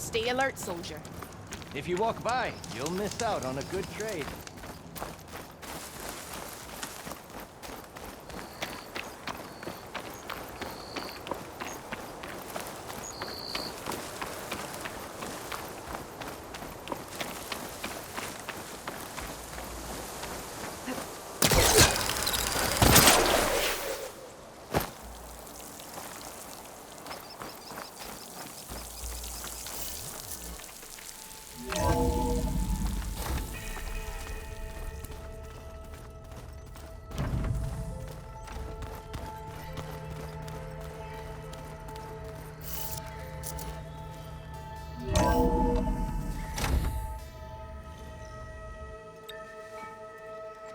Stay alert, soldier. If you walk by, you'll miss out on a good trade.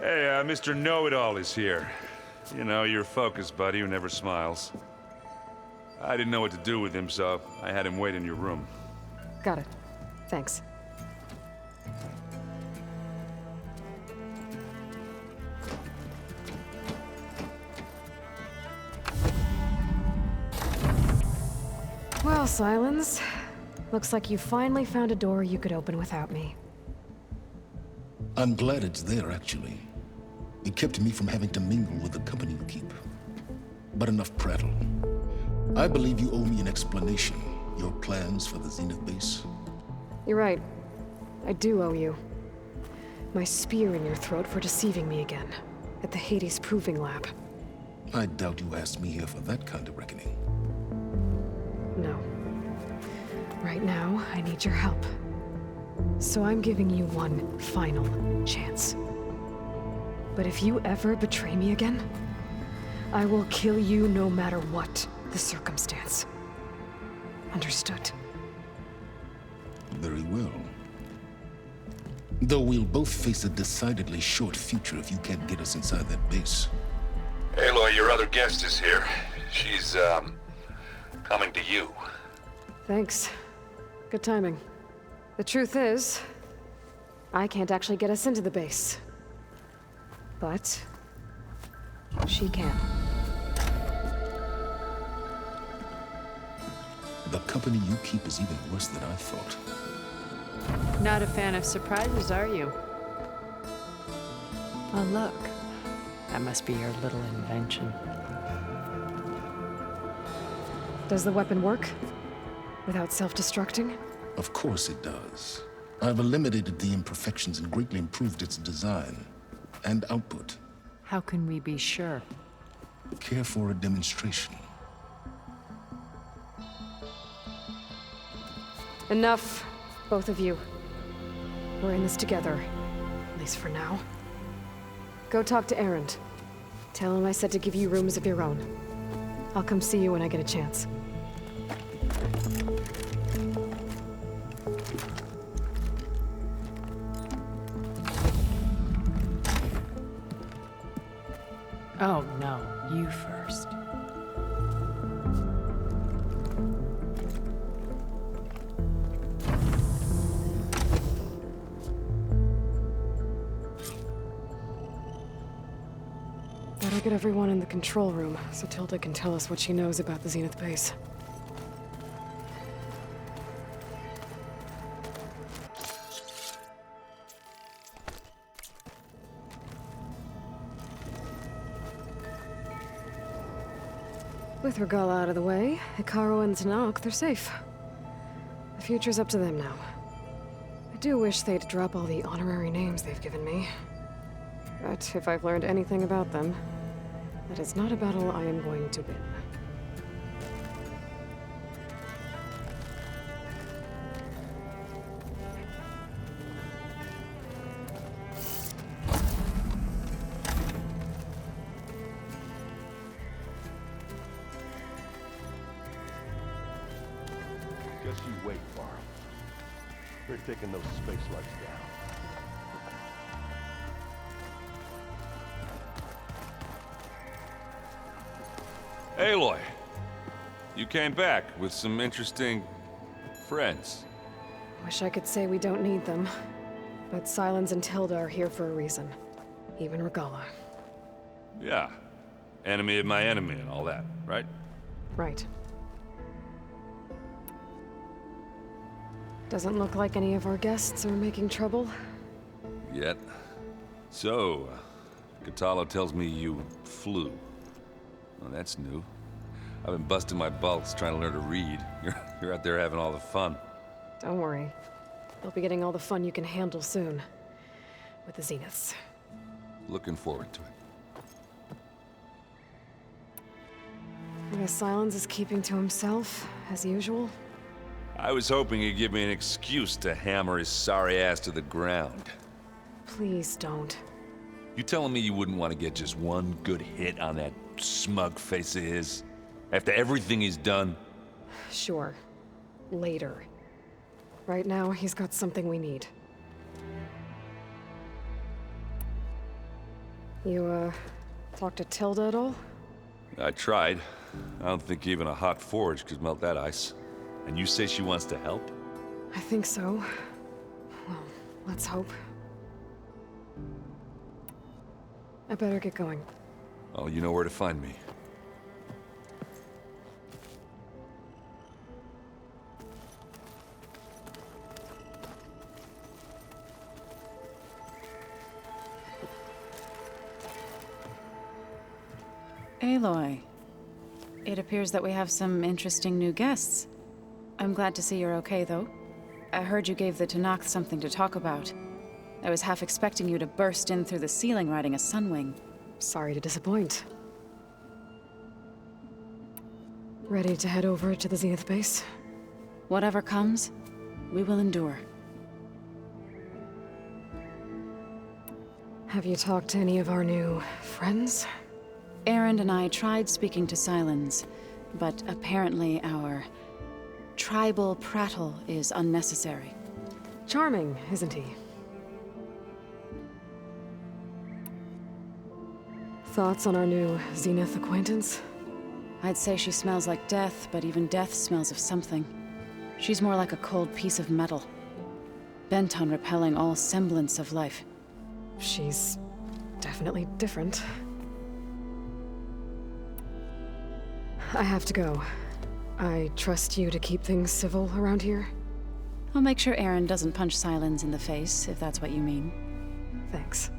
Hey, Mr. Know-It-All is here. You know, your focus buddy who never smiles. I didn't know what to do with him, so I had him wait in your room. Got it. Thanks. Well, Sylens, looks like you finally found a door you could open without me. I'm glad it's there, actually. It kept me from having to mingle with the company you keep. But enough prattle. I believe you owe me an explanation. Your plans for the Zenith base? You're right. I do owe you. My spear in your throat for deceiving me again. At the Hades Proving Lab. I doubt you asked me here for that kind of reckoning. No. Right now, I need your help. So I'm giving you one final chance. But if you ever betray me again, I will kill you no matter what the circumstance. Understood? Very well. Though we'll both face a decidedly short future if you can't get us inside that base. Aloy, your other guest is here. She's, coming to you. Thanks. Good timing. The truth is, I can't actually get us into the base. But she can. The company you keep is even worse than I thought. Not a fan of surprises, are you? Oh, look. That must be your little invention. Does the weapon work? Without self-destructing? Of course it does. I've eliminated the imperfections and greatly improved its design and output. How can we be sure? Care for a demonstration? Enough, both of you. We're in this together, at least for now. Go talk to Erend. Tell him I said to give you rooms of your own. I'll come see you when I get a chance. Oh, no. You first. Better get everyone in the control room, so Tilda can tell us what she knows about the Zenith base. With Regala out of the way, Hikaru and Zanok, they're safe. The future's up to them now. I do wish they'd drop all the honorary names they've given me. But if I've learned anything about them, that is not a battle I am going to win. Guess you wait, Barb. We're taking those space lights down. Aloy, you came back with some interesting friends. Wish I could say we don't need them. But Sylens and Tilda are here for a reason. Even Regala. Yeah. Enemy of my enemy and all that, right? Right. Doesn't look like any of our guests are making trouble. Yet. So, Catalo tells me you flew. Well, that's new. I've been busting my balls trying to learn to read. You're out there having all the fun. Don't worry. You'll be getting all the fun you can handle soon. With the Zeniths. Looking forward to it. I guess Sylens is keeping to himself, as usual. I was hoping he'd give me an excuse to hammer his sorry ass to the ground. Please don't. You telling me you wouldn't want to get just one good hit on that smug face of his? After everything he's done? Sure. Later. Right now, he's got something we need. You, talked to Tilda at all? I tried. I don't think even a hot forge could melt that ice. And you say she wants to help? I think so. Well, let's hope. I better get going. Oh, you know where to find me. Aloy, it appears that we have some interesting new guests. I'm glad to see you're okay, though. I heard you gave the Tenakth something to talk about. I was half expecting you to burst in through the ceiling riding a sunwing. Sorry to disappoint. Ready to head over to the Zenith base? Whatever comes, we will endure. Have you talked to any of our new friends? Erend and I tried speaking to Sylens, but apparently our tribal prattle is unnecessary. Charming, isn't he? Thoughts on our new Zenith acquaintance? I'd say she smells like death, but even death smells of something. She's more like a cold piece of metal, bent on repelling all semblance of life. She's definitely different. I have to go. I trust you to keep things civil around here? I'll make sure Erend doesn't punch Sylens in the face, if that's what you mean. Thanks.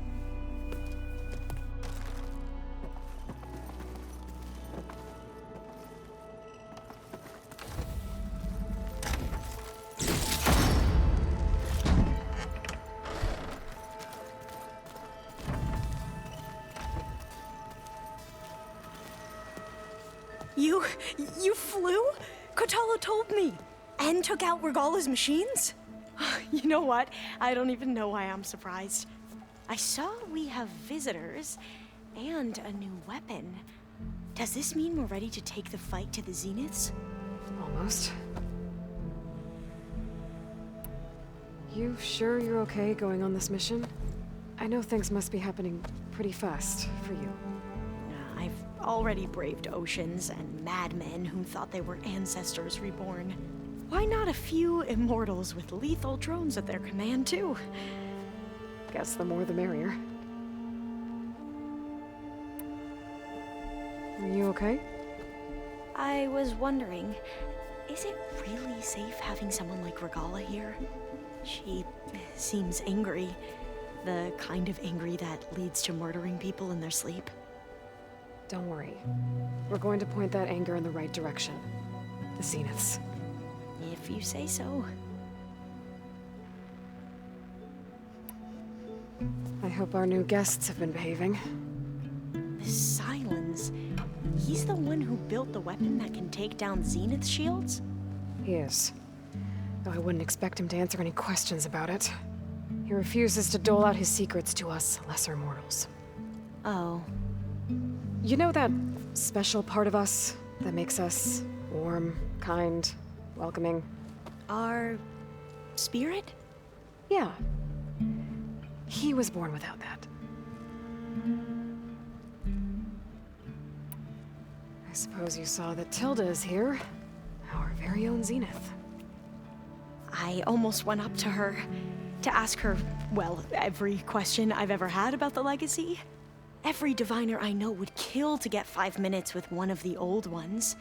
You flew? Kotalo told me. And took out Regala's machines? You know what? I don't even know why I'm surprised. I saw we have visitors and a new weapon. Does this mean we're ready to take the fight to the Zeniths? Almost. You sure you're okay going on this mission? I know things must be happening pretty fast for you. I've already braved oceans and madmen who thought they were ancestors reborn. Why not a few immortals with lethal drones at their command, too? Guess the more the merrier. Are you okay? I was wondering, is it really safe having someone like Regala here? She seems angry. The kind of angry that leads to murdering people in their sleep. Don't worry. We're going to point that anger in the right direction. The Zeniths. If you say so. I hope our new guests have been behaving. This Sylens, he's the one who built the weapon that can take down Zenith shields? He is. Though I wouldn't expect him to answer any questions about it. He refuses to dole out his secrets to us lesser mortals. Oh. You know that special part of us that makes us warm, kind, welcoming? Our spirit? Yeah. He was born without that. I suppose you saw that Tilda is here. Our very own Zenith. I almost went up to her to ask her, well, every question I've ever had about the legacy. Every diviner I know would kill to get 5 minutes with one of the old ones.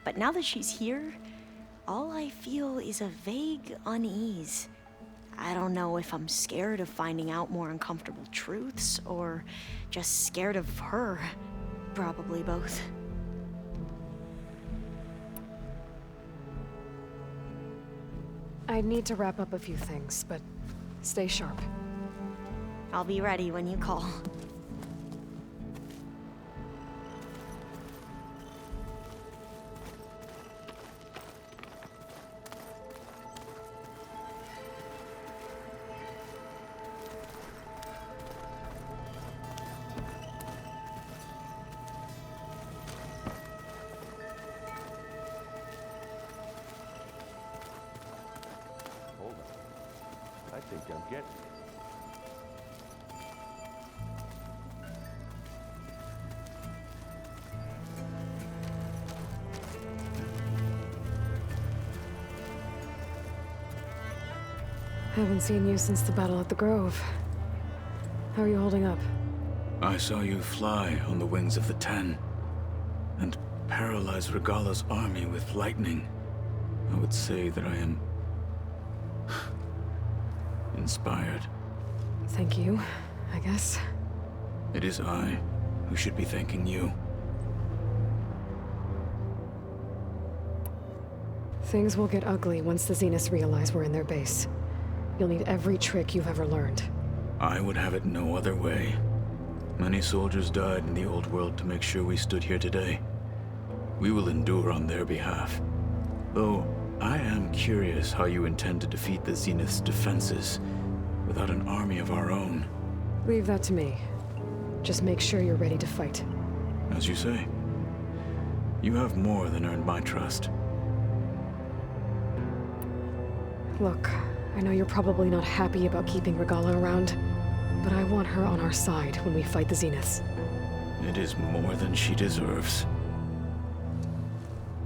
But now that she's here, all I feel is a vague unease. I don't know if I'm scared of finding out more uncomfortable truths, or just scared of her. Probably both. I need to wrap up a few things, but stay sharp. I'll be ready when you call. Hold on. I think I'm getting it. Haven't seen you since the battle at the Grove. How are you holding up? I saw you fly on the wings of the Ten, and paralyze Regala's army with lightning. I would say that I am inspired. Thank you, I guess. It is I who should be thanking you. Things will get ugly once the Zeniths realize we're in their base. You'll need every trick you've ever learned. I would have it no other way. Many soldiers died in the old world to make sure we stood here today. We will endure on their behalf. Though, I am curious how you intend to defeat the Zenith's defenses without an army of our own. Leave that to me. Just make sure you're ready to fight. As you say. You have more than earned my trust. Look, I know you're probably not happy about keeping Regala around, but I want her on our side when we fight the Zeniths. It is more than she deserves.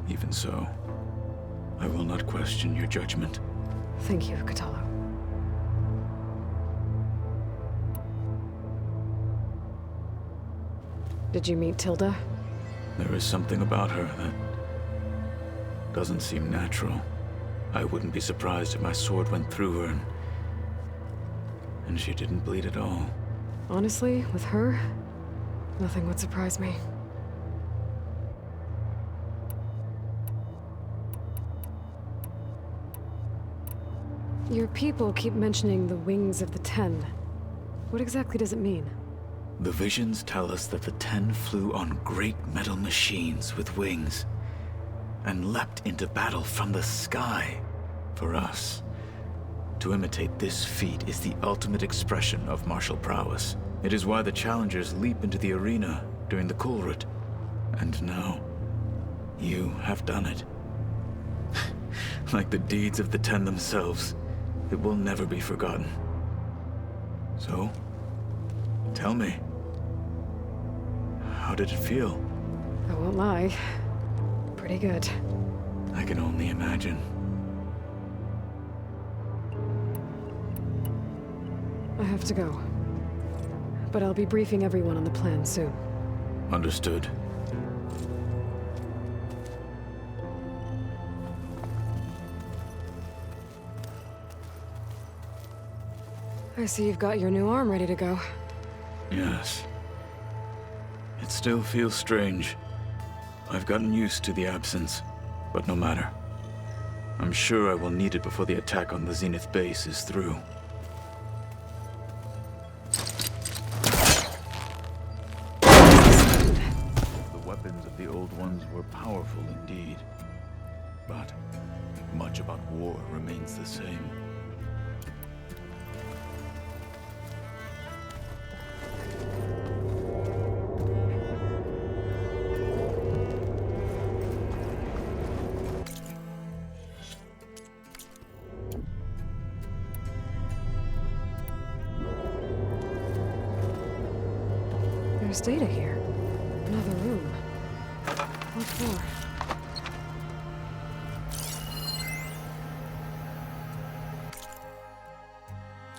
Even so, I will not question your judgment. Thank you, Kotallo. Did you meet Tilda? There is something about her that doesn't seem natural. I wouldn't be surprised if my sword went through her and she didn't bleed at all. Honestly, with her, nothing would surprise me. Your people keep mentioning the wings of the Ten. What exactly does it mean? The visions tell us that the Ten flew on great metal machines with wings and leapt into battle from the sky. For us, to imitate this feat is the ultimate expression of martial prowess. It is why the challengers leap into the arena during the Kulrut. And now, you have done it. Like the deeds of the Ten themselves, it will never be forgotten. So, tell me, how did it feel? I won't lie. Pretty good. I can only imagine. I have to go. But I'll be briefing everyone on the plan soon. Understood. I see you've got your new arm ready to go. Yes. It still feels strange. I've gotten used to the absence, but no matter. I'm sure I will need it before the attack on the Zenith base is through. The weapons of the old ones were powerful indeed. But much about war remains the same. There's data here. Another room. What for?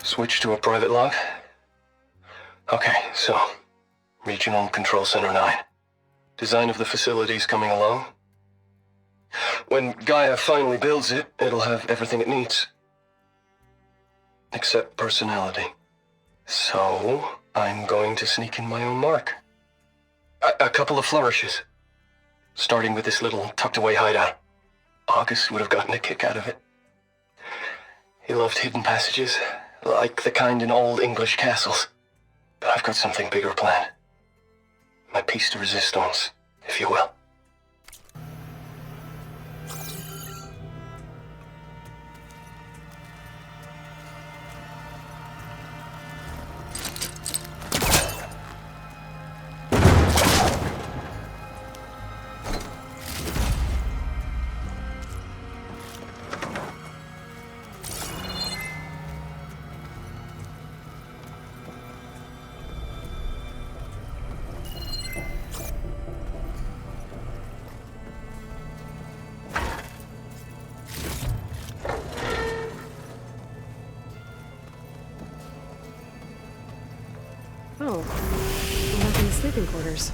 Switch to a private log? Okay, so, Regional Control Center 9. Design of the facilities coming along? When Gaia finally builds it, it'll have everything it needs. Except personality. So, I'm going to sneak in my own mark. A couple of flourishes. Starting with this little tucked-away hideout. August would have gotten a kick out of it. He loved hidden passages, like the kind in old English castles. But I've got something bigger planned. My piece de resistance, if you will. Oh, I'm back in the sleeping quarters.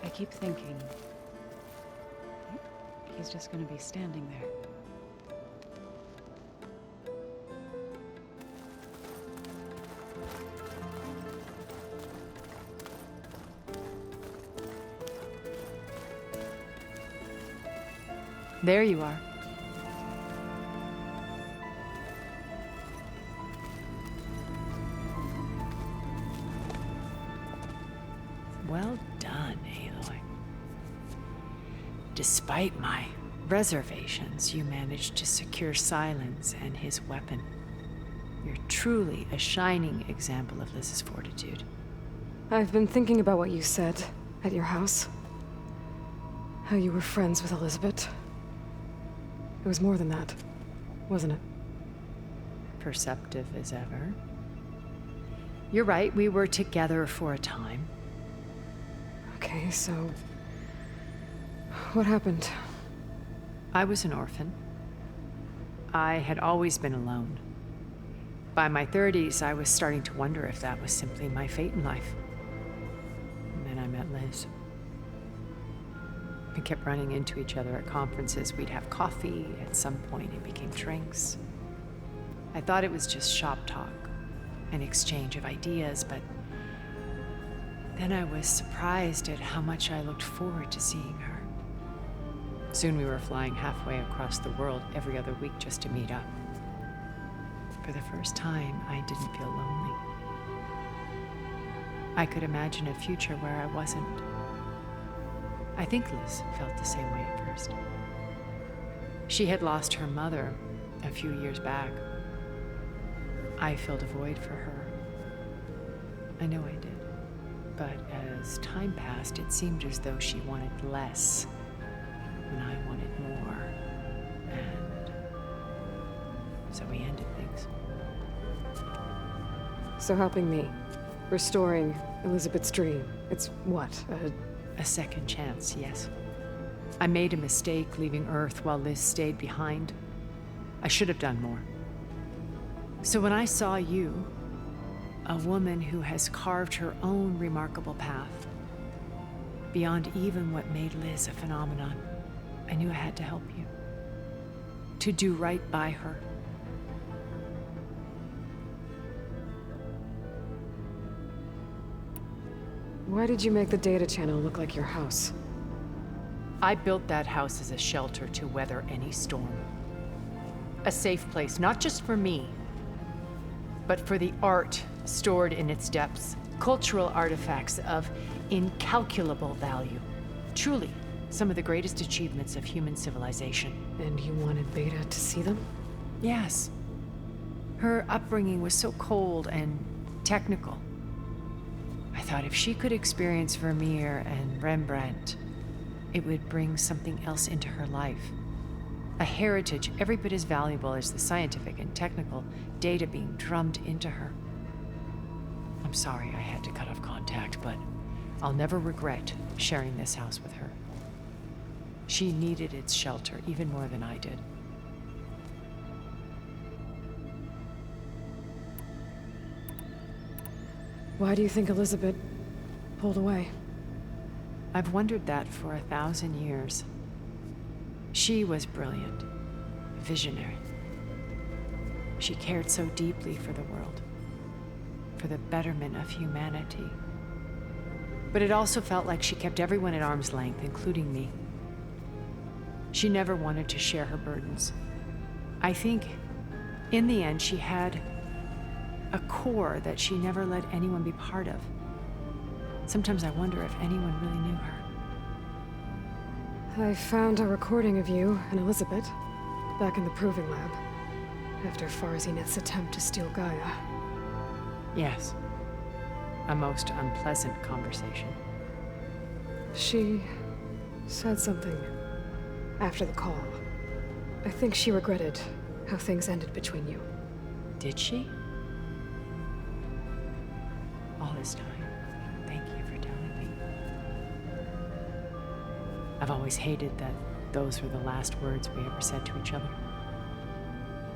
I keep thinking... he's just gonna be standing there. There you are. Well done, Aloy. Despite my reservations, you managed to secure Sylens and his weapon. You're truly a shining example of Liz's fortitude. I've been thinking about what you said at your house. How you were friends with Elizabeth. It was more than that, wasn't it? Perceptive as ever. You're right, we were together for a time. Okay, so... what happened? I was an orphan. I had always been alone. By my 30s, I was starting to wonder if that was simply my fate in life. And then I met Liz. We kept running into each other at conferences. We'd have coffee. At some point, it became drinks. I thought it was just shop talk, an exchange of ideas, but then I was surprised at how much I looked forward to seeing her. Soon we were flying halfway across the world every other week just to meet up. For the first time, I didn't feel lonely. I could imagine a future where I wasn't. I think Liz felt the same way at first. She had lost her mother a few years back. I filled a void for her. I know I did. But as time passed, it seemed as though she wanted less, and I wanted more. And so we ended things. So helping me, restoring Elizabeth's dream, it's what, A second chance, yes. I made a mistake leaving Earth while Liz stayed behind. I should have done more. So when I saw you, a woman who has carved her own remarkable path, beyond even what made Liz a phenomenon, I knew I had to help you. To do right by her. Why did you make the data channel look like your house? I built that house as a shelter to weather any storm. A safe place, not just for me, but for the art stored in its depths, cultural artifacts of incalculable value. Truly, some of the greatest achievements of human civilization. And you wanted Beta to see them? Yes. Her upbringing was so cold and technical. I thought if she could experience Vermeer and Rembrandt, it would bring something else into her life. A heritage every bit as valuable as the scientific and technical data being drummed into her. I'm sorry I had to cut off contact. contact, but I'll never regret sharing this house with her. She needed its shelter even more than I did. Why do you think Elizabeth pulled away? I've wondered that for 1,000 years. She was brilliant, visionary. She cared so deeply for the world, for the betterment of humanity. But it also felt like she kept everyone at arm's length, including me. She never wanted to share her burdens. I think, in the end, she had a core that she never let anyone be part of. Sometimes I wonder if anyone really knew her. I found a recording of you and Elizabeth back in the proving lab after Farzineth's attempt to steal Gaia. Yes. A most unpleasant conversation. She said something after the call. I think she regretted how things ended between you. Did she? All this time, thank you for telling me. I've always hated that those were the last words we ever said to each other.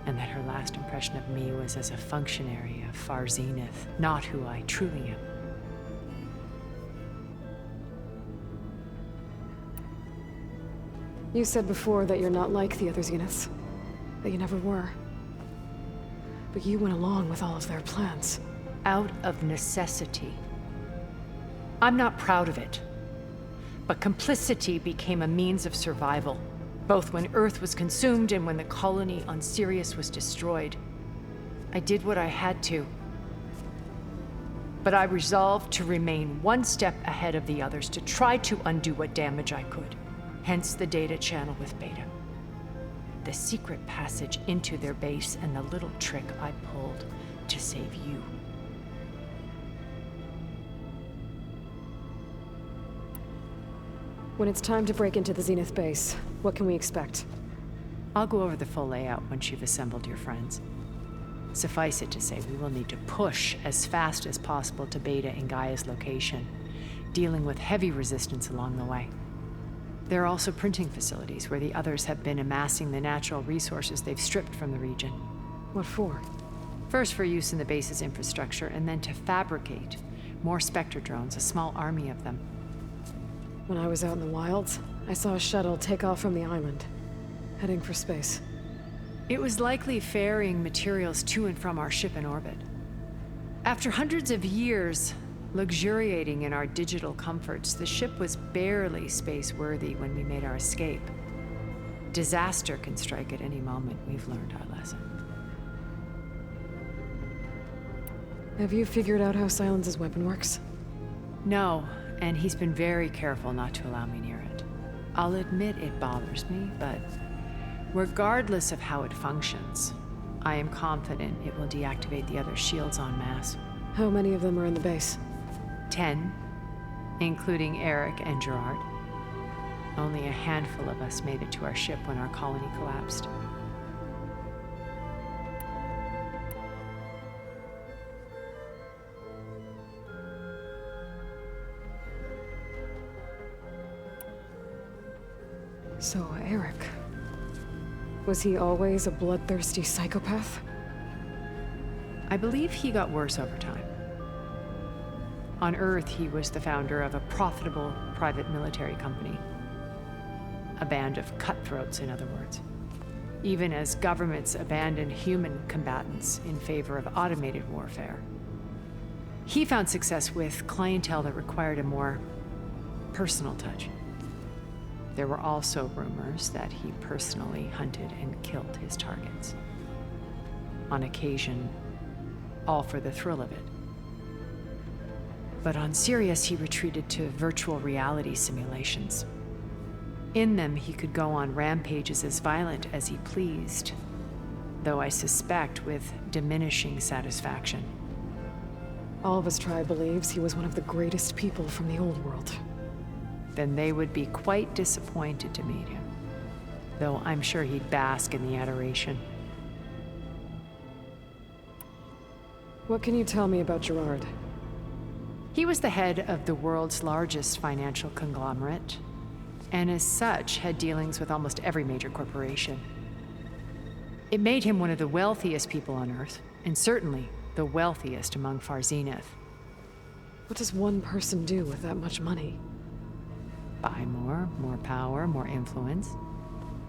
And that her last impression of me was as a functionary of Farzineth, not who I truly am. You said before that you're not like the other Zeniths. That you never were. But you went along with all of their plans. Out of necessity. I'm not proud of it. But complicity became a means of survival, both when Earth was consumed and when the colony on Sirius was destroyed. I did what I had to. But I resolved to remain one step ahead of the others, to try to undo what damage I could. Hence the data channel with Beta. The secret passage into their base and the little trick I pulled to save you. When it's time to break into the Zenith base, what can we expect? I'll go over the full layout once you've assembled your friends. Suffice it to say, we will need to push as fast as possible to Beta and Gaia's location, dealing with heavy resistance along the way. There are also printing facilities where the others have been amassing the natural resources they've stripped from the region. What for? First for use in the base's infrastructure, and then to fabricate more Spectre drones, a small army of them. When I was out in the wilds, I saw a shuttle take off from the island, heading for space. It was likely ferrying materials to and from our ship in orbit. After hundreds of years luxuriating in our digital comforts, the ship was barely space-worthy when we made our escape. Disaster can strike at any moment. We've learned our lesson. Have you figured out how Sylens' weapon works? No, and he's been very careful not to allow me near it. I'll admit it bothers me, but regardless of how it functions, I am confident it will deactivate the other shields en masse. How many of them are in the base? 10, including Eric and Gerard. Only a handful of us made it to our ship when our colony collapsed. So, Eric... was he always a bloodthirsty psychopath? I believe he got worse over time. On Earth, he was the founder of a profitable private military company. A band of cutthroats, in other words. Even as governments abandoned human combatants in favor of automated warfare. He found success with clientele that required a more personal touch. There were also rumors that he personally hunted and killed his targets. On occasion, all for the thrill of it. But on Sirius, he retreated to virtual reality simulations. In them, he could go on rampages as violent as he pleased, though I suspect with diminishing satisfaction. All of his tribe believes he was one of the greatest people from the old world. Then they would be quite disappointed to meet him, though I'm sure he'd bask in the adoration. What can you tell me about Gerard? He was the head of the world's largest financial conglomerate, and as such had dealings with almost every major corporation. It made him one of the wealthiest people on Earth, and certainly the wealthiest among Far Zenith. What does one person do with that much money? Buy more power, more influence.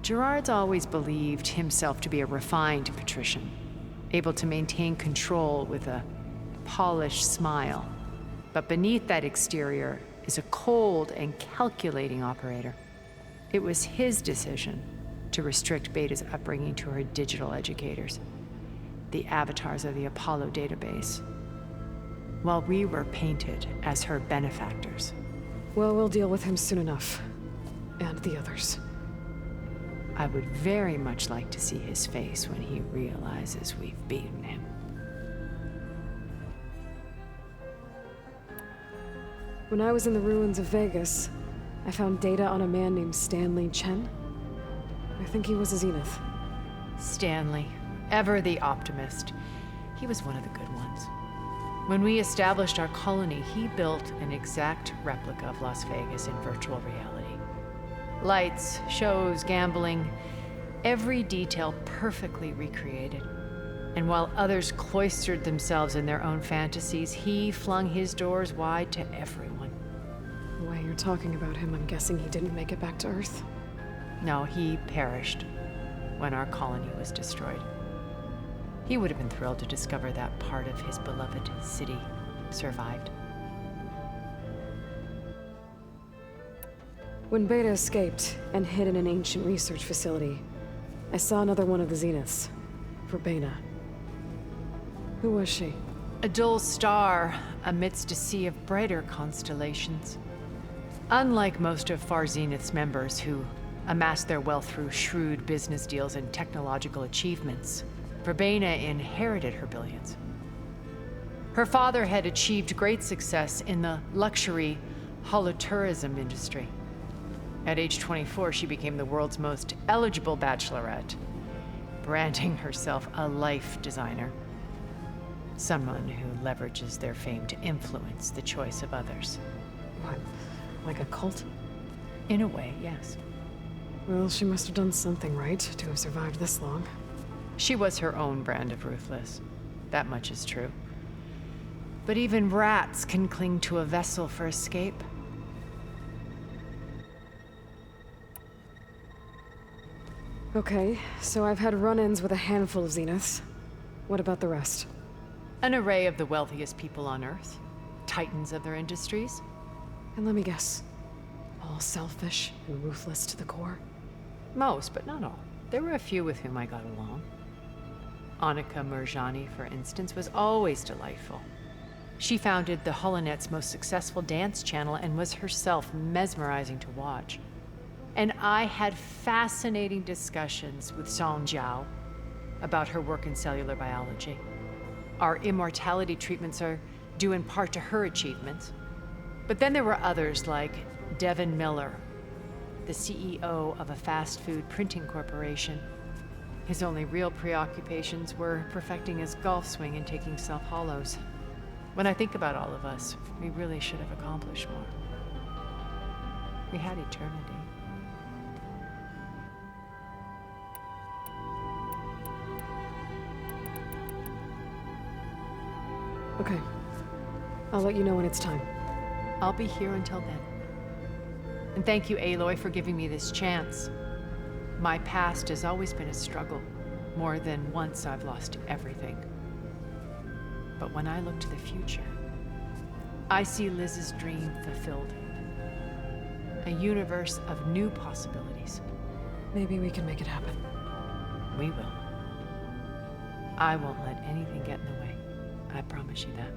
Gerard's always believed himself to be a refined patrician, able to maintain control with a polished smile. But beneath that exterior is a cold and calculating operator. It was his decision to restrict Beta's upbringing to her digital educators, the avatars of the Apollo database, while we were painted as her benefactors. Well, we'll deal with him soon enough. And the others. I would very much like to see his face when he realizes we've beaten him. When I was in the ruins of Vegas, I found data on a man named Stanley Chen. I think he was a Zenith. Stanley, ever the optimist. He was one of the good ones. When we established our colony, he built an exact replica of Las Vegas in virtual reality. Lights, shows, gambling, every detail perfectly recreated. And while others cloistered themselves in their own fantasies, he flung his doors wide to everyone. The way you're talking about him, I'm guessing he didn't make it back to Earth. No, he perished when our colony was destroyed. He would have been thrilled to discover that part of his beloved city survived. When Beta escaped and hid in an ancient research facility, I saw another one of the Zeniths, Verbena. Who was she? A dull star amidst a sea of brighter constellations. Unlike most of Far Zenith's members who amassed their wealth through shrewd business deals and technological achievements, Verbena inherited her billions. Her father had achieved great success in the luxury holotourism industry. At age 24, she became the world's most eligible bachelorette, branding herself a life designer. Someone who leverages their fame to influence the choice of others. What, like a cult? In a way, yes. Well, she must have done something right to have survived this long. She was her own brand of ruthless. That much is true. But even rats can cling to a vessel for escape. Okay, so I've had run-ins with a handful of Zeniths. What about the rest? An array of the wealthiest people on Earth. Titans of their industries. And let me guess. All selfish and ruthless to the core? Most, but not all. There were a few with whom I got along. Annika Murjani, for instance, was always delightful. She founded the HoloNet's most successful dance channel and was herself mesmerizing to watch. And I had fascinating discussions with Song Jiao about her work in cellular biology. Our immortality treatments are due in part to her achievements. But then there were others like Devin Miller, the CEO of a fast food printing corporation. His only real preoccupations were perfecting his golf swing and taking self-hollows. When I think about all of us, we really should have accomplished more. We had eternity. Okay. I'll let you know when it's time. I'll be here until then. And thank you, Aloy, for giving me this chance. My past has always been a struggle. More than once I've lost everything. But when I look to the future, I see Liz's dream fulfilled. A universe of new possibilities. Maybe we can make it happen. We will. I won't let anything get in the way. I promise you that.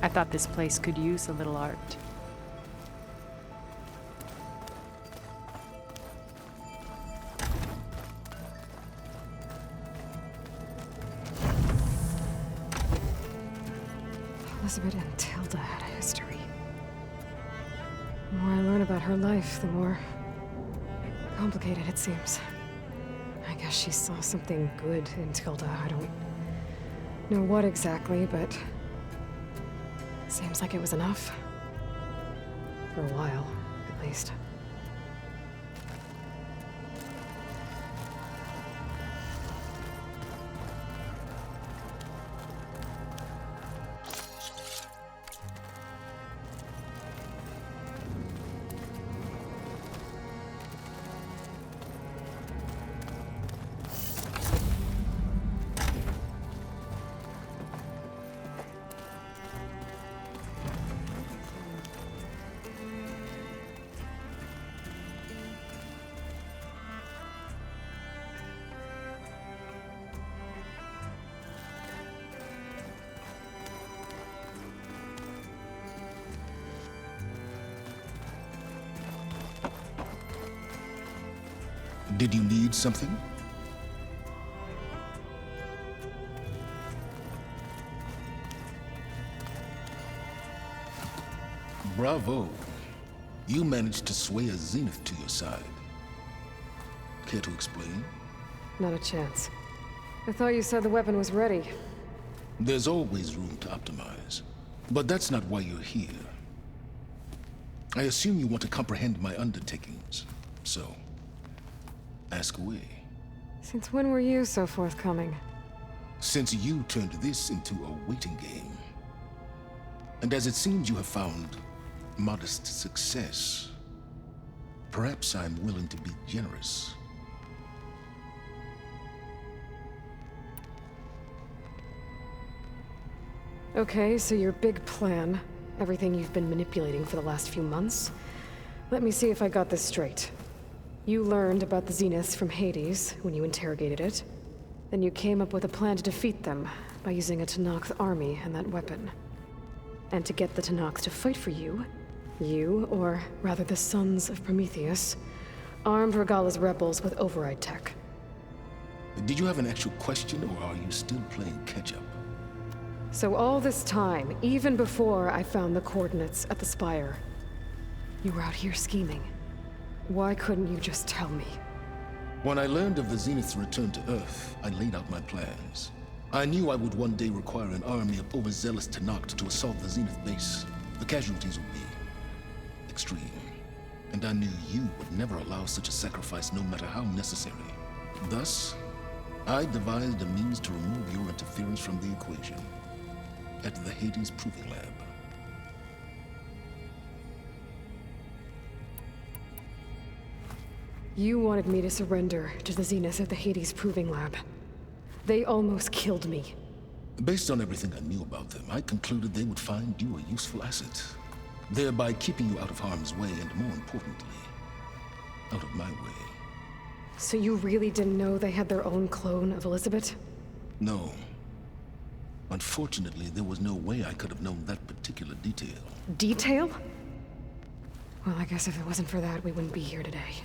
I thought this place could use a little art. Elizabeth and Tilda had a history. The more I learn about her life, the more complicated it seems. I guess she saw something good in Tilda. I don't know what exactly, but seems like it was enough. For a while, at least. Did you need something? Bravo. You managed to sway a Zenith to your side. Care to explain? Not a chance. I thought you said the weapon was ready. There's always room to optimize. But that's not why you're here. I assume you want to comprehend my undertakings. So, ask away. Since when were you so forthcoming? Since you turned this into a waiting game. And as it seems you have found modest success, perhaps I'm willing to be generous. Okay, so your big plan, everything you've been manipulating for the last few months. Let me see if I got this straight. You learned about the Zeniths from Hades when you interrogated it. Then you came up with a plan to defeat them by using a Tenakth army and that weapon. And to get the Tenakth to fight for you, or rather the Sons of Prometheus, armed Regala's rebels with override tech. Did you have an actual question, or are you still playing catch-up? So all this time, even before I found the coordinates at the Spire, you were out here scheming. Why couldn't you just tell me? When I learned of the Zenith's return to Earth, I laid out my plans. I knew I would one day require an army of overzealous Tenakth to assault the Zenith base. The casualties would be extreme. And I knew you would never allow such a sacrifice, no matter how necessary. Thus, I devised a means to remove your interference from the equation at the Hades Proving Lab. You wanted me to surrender to the Zeniths at the Hades Proving Lab. They almost killed me. Based on everything I knew about them, I concluded they would find you a useful asset, thereby keeping you out of harm's way and, more importantly, out of my way. So you really didn't know they had their own clone of Elizabeth? No. Unfortunately, there was no way I could have known that particular detail. Detail? Well, I guess if it wasn't for that, we wouldn't be here today.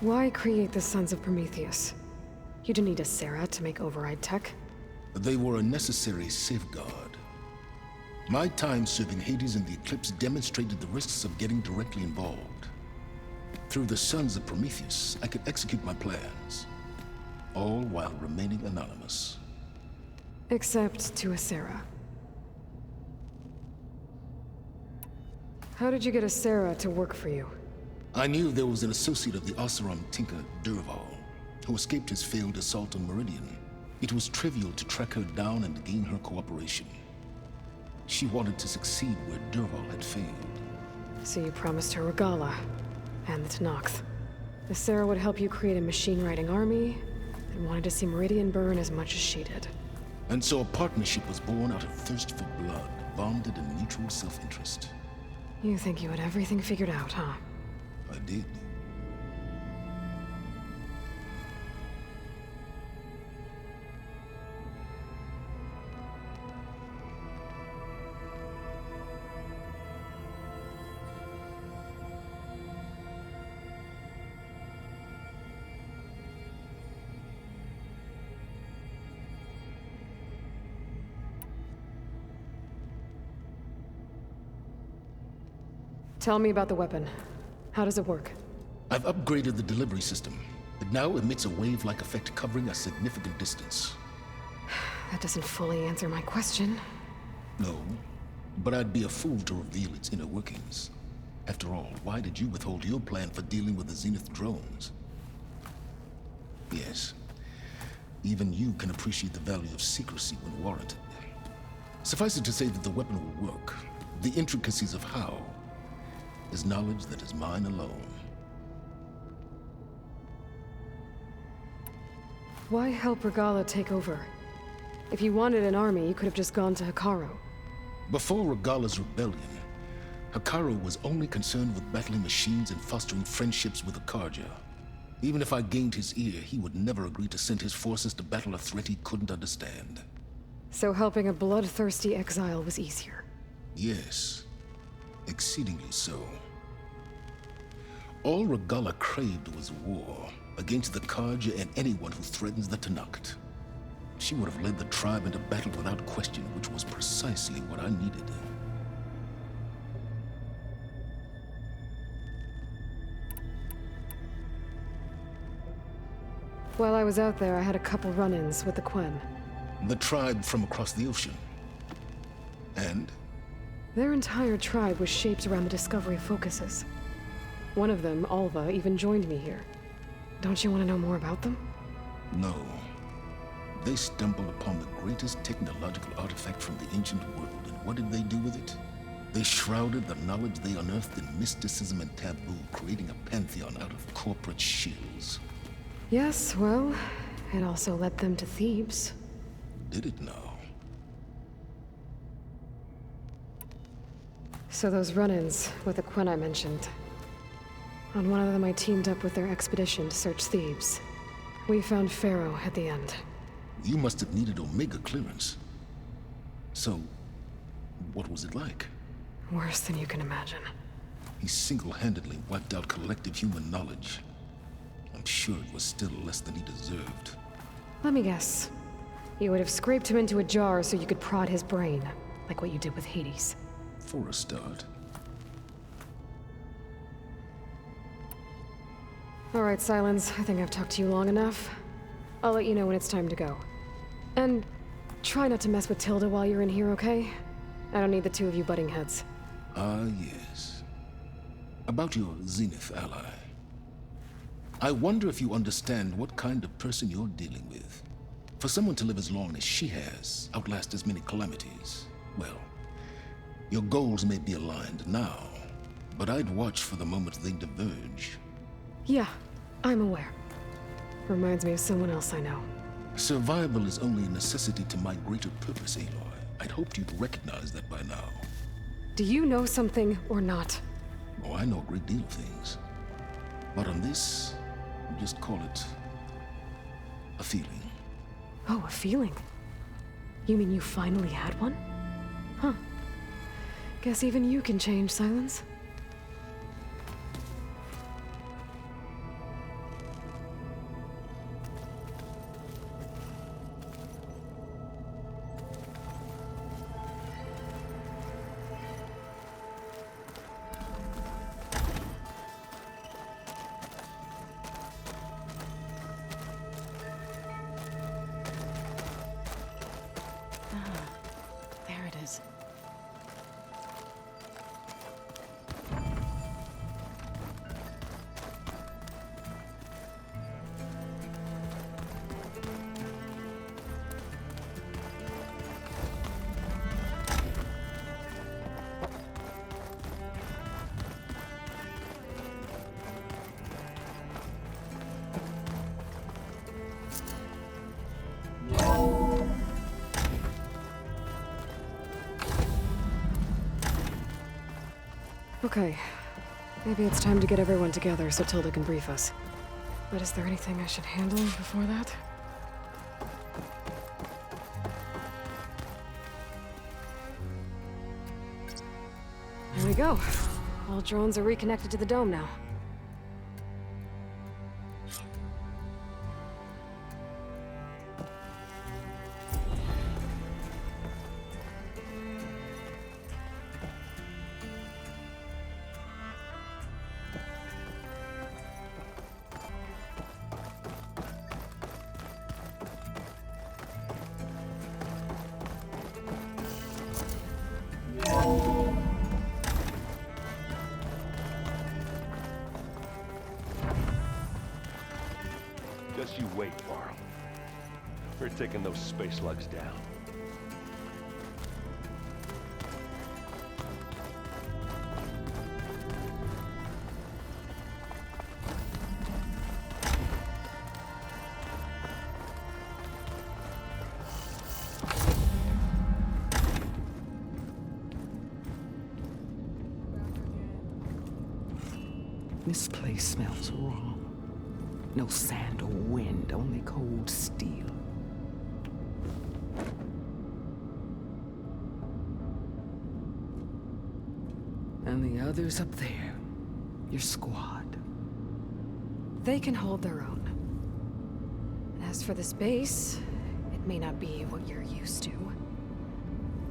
Why create the Sons of Prometheus? You didn't need a Sarah to make override tech. They were a necessary safeguard. My time serving Hades in the Eclipse demonstrated the risks of getting directly involved. Through the Sons of Prometheus, I could execute my plans, all while remaining anonymous. Except to a Sarah. How did you get a Sarah to work for you? I knew there was an associate of the Oseram tinker, Durval, who escaped his failed assault on Meridian. It was trivial to track her down and gain her cooperation. She wanted to succeed where Durval had failed. So you promised her Regala, and the Tenakth. The Sarah would help you create a machine-riding army, and wanted to see Meridian burn as much as she did. And so a partnership was born out of thirst for blood, bonded in mutual self-interest. You think you had everything figured out, huh? I did. Tell me about the weapon. How does it work? I've upgraded the delivery system. It now emits a wave-like effect covering a significant distance. That doesn't fully answer my question. No, but I'd be a fool to reveal its inner workings. After all, why did you withhold your plan for dealing with the Zenith drones? Yes, even you can appreciate the value of secrecy when warranted. Suffice it to say that the weapon will work. The intricacies of how is knowledge that is mine alone. Why help Regala take over? If you wanted an army, you could have just gone to Hikaru. Before Regala's rebellion, Hikaru was only concerned with battling machines and fostering friendships with Akarja. Even if I gained his ear, he would never agree to send his forces to battle a threat he couldn't understand. So helping a bloodthirsty exile was easier? Yes, exceedingly so. All Regala craved was war against the Karja and anyone who threatens the Tanakh. She would have led the tribe into battle without question, which was precisely what I needed. While I was out there, I had a couple run-ins with the Quen. The tribe from across the ocean. And? Their entire tribe was shaped around the discovery focuses. One of them, Alva, even joined me here. Don't you want to know more about them? No. They stumbled upon the greatest technological artifact from the ancient world, and what did they do with it? They shrouded the knowledge they unearthed in mysticism and taboo, creating a pantheon out of corporate shills. Yes, well, it also led them to Thebes. Did it now? So those run-ins with the Quen I mentioned. On one of them I teamed up with their expedition to search Thebes. We found Pharaoh at the end. You must have needed Omega clearance. So, what was it like? Worse than you can imagine. He single-handedly wiped out collective human knowledge. I'm sure it was still less than he deserved. Let me guess. You would have scraped him into a jar so you could prod his brain, like what you did with Hades. For a start. All right, Sylens, I think I've talked to you long enough. I'll let you know when it's time to go. And try not to mess with Tilda while you're in here, okay? I don't need the two of you butting heads. Ah, yes. About your Zenith ally. I wonder if you understand what kind of person you're dealing with. For someone to live as long as she has, outlast as many calamities, well, your goals may be aligned now, but I'd watch for the moment they diverge. Yeah, I'm aware. Reminds me of someone else I know. Survival is only a necessity to my greater purpose, Aloy. I'd hoped you'd recognize that by now. Do you know something or not? Oh, I know a great deal of things. But on this, just call it a feeling. Oh, a feeling? You mean you finally had one? Huh. Guess even you can change, Sylens. There it is. Okay. Maybe it's time to get everyone together so Tilda can brief us. But is there anything I should handle before that? There we go. All drones are reconnected to the dome now. Just you wait, Varl. We're taking those space slugs down. This place smells wrong. No sand or wind, only cold steel. And the others up there, your squad. They can hold their own. As for this base, it may not be what you're used to,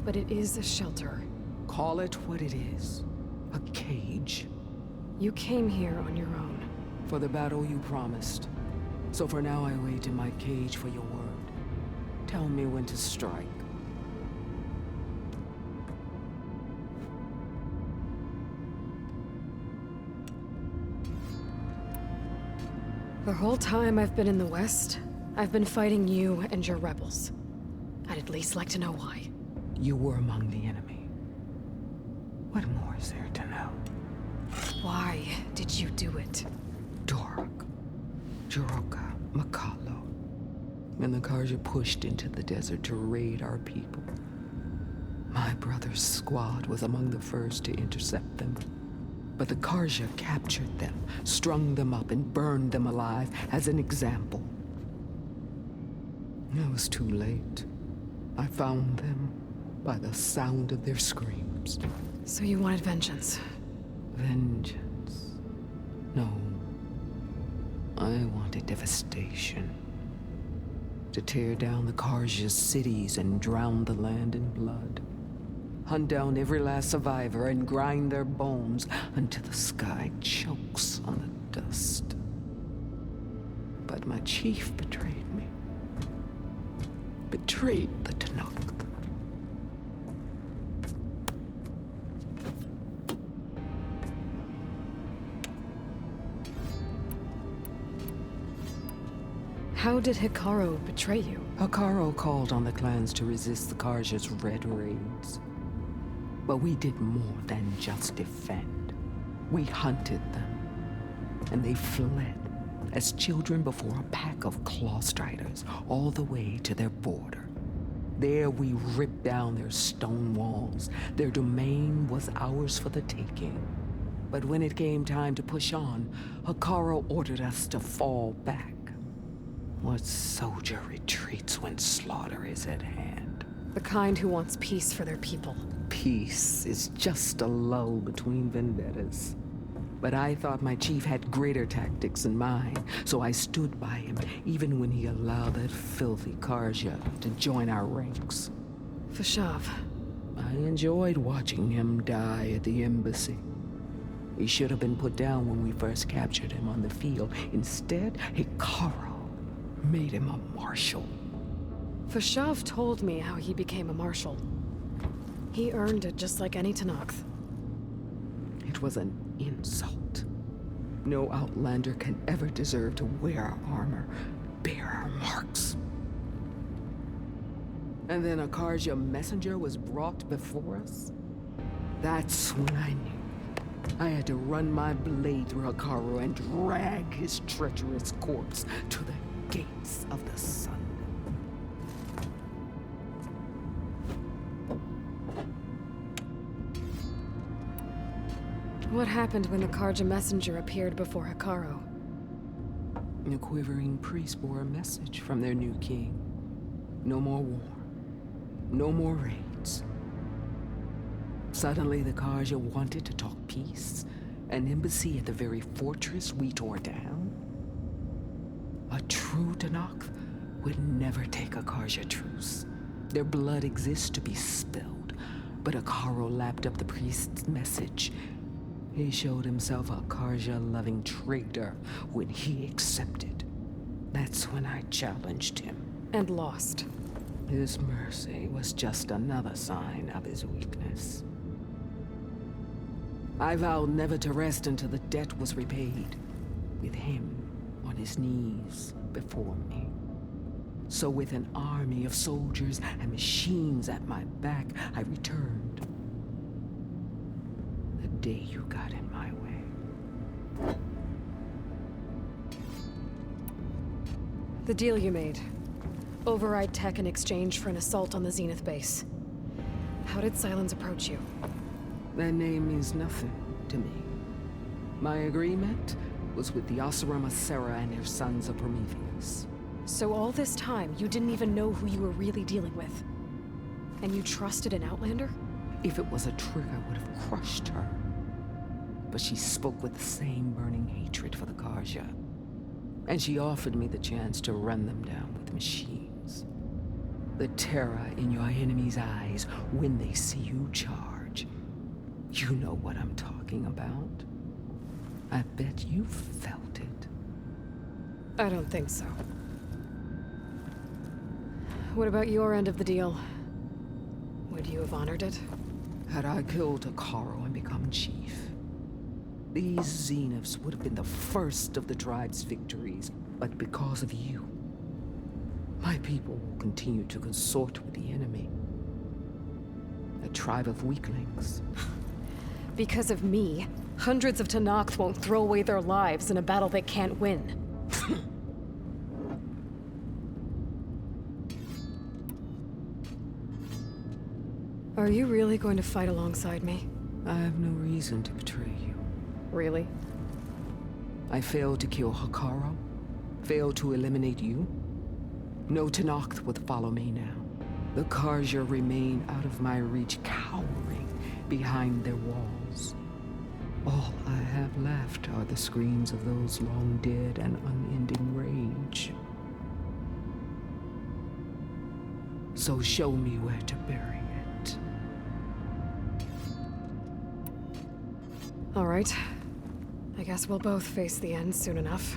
but it is a shelter. Call it what it is. A cage. You came here on your own. For the battle you promised. So for now I wait in my cage for your word. Tell me when to strike. The whole time I've been in the West, I've been fighting you and your rebels. I'd at least like to know why. You were among the enemy. What more is there to know? Why did you do it? Dork, Jiroka, Makalo, and the Karja pushed into the desert to raid our people. My brother's squad was among the first to intercept them. But the Karja captured them, strung them up, and burned them alive as an example. It was too late. I found them by the sound of their screams. So you wanted vengeance? Vengeance? No. I wanted devastation. To tear down the Karja's cities and drown the land in blood. Hunt down every last survivor and grind their bones until the sky chokes on the dust. But my chief betrayed me. Betrayed the Tanakh. How did Hikaru betray you? Hikaru called on the clans to resist the Karja's red raids. But we did more than just defend. We hunted them, and they fled as children before a pack of claw striders all the way to their border. There we ripped down their stone walls. Their domain was ours for the taking. But when it came time to push on, Hikaru ordered us to fall back. What soldier retreats when slaughter is at hand? The kind who wants peace for their people. Peace is just a lull between vendettas. But I thought my chief had greater tactics than mine, so I stood by him, even when he allowed that filthy Karja to join our ranks. Fashav. I enjoyed watching him die at the embassy. He should have been put down when we first captured him on the field. Instead, Hikaru made him a marshal. Fashav told me how he became a marshal. He earned it just like any Tanakh. It was an insult. No outlander can ever deserve to wear our armor, bear our marks. And then a Karja messenger was brought before us? That's when I knew. I had to run my blade through Hikaru and drag his treacherous corpse to the gates of the sun. What happened when the Karja messenger appeared before Hikaru? The quivering priests bore a message from their new king. No more war. No more raids. Suddenly the Karja wanted to talk peace. An embassy at the very fortress we tore down. A true Tanakh would never take a Karja truce. Their blood exists to be spilled. But Hikaru lapped up the priest's message. He showed himself a Karja-loving traitor when he accepted. That's when I challenged him. And lost. His mercy was just another sign of his weakness. I vowed never to rest until the debt was repaid. With him or on his knees before me. So with an army of soldiers and machines at my back, I returned. The day you got in my way. The deal you made. Override tech in exchange for an assault on the Zenith base. How did Sylens approach you? Their name means nothing to me. My agreement was with the Oseram Sera and their sons of Prometheus. So all this time, you didn't even know who you were really dealing with? And you trusted an Outlander? If it was a trick, I would have crushed her. But she spoke with the same burning hatred for the Karja. And she offered me the chance to run them down with machines. The terror in your enemy's eyes when they see you charge. You know what I'm talking about. I bet you felt it. I don't think so. What about your end of the deal? Would you have honored it? Had I killed Akaro and become chief, these Zeniths would have been the first of the tribe's victories. But because of you, my people will continue to consort with the enemy. A tribe of weaklings. Because of me, hundreds of Tenakth won't throw away their lives in a battle they can't win. Are you really going to fight alongside me? I have no reason to betray you. Really? I failed to kill Hakaro, failed to eliminate you. No Tenakth would follow me now. The Karja remain out of my reach, cowering behind their walls. All I have left are the screams of those long dead and unending rage. So show me where to bury it. All right. I guess we'll both face the end soon enough.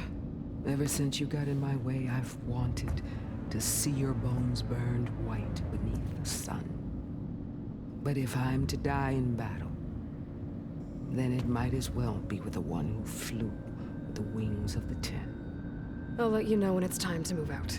Ever since you got in my way, I've wanted to see your bones burned white beneath the sun. But if I'm to die in battle, then it might as well be with the one who flew with the wings of the 10. I'll let you know when it's time to move out.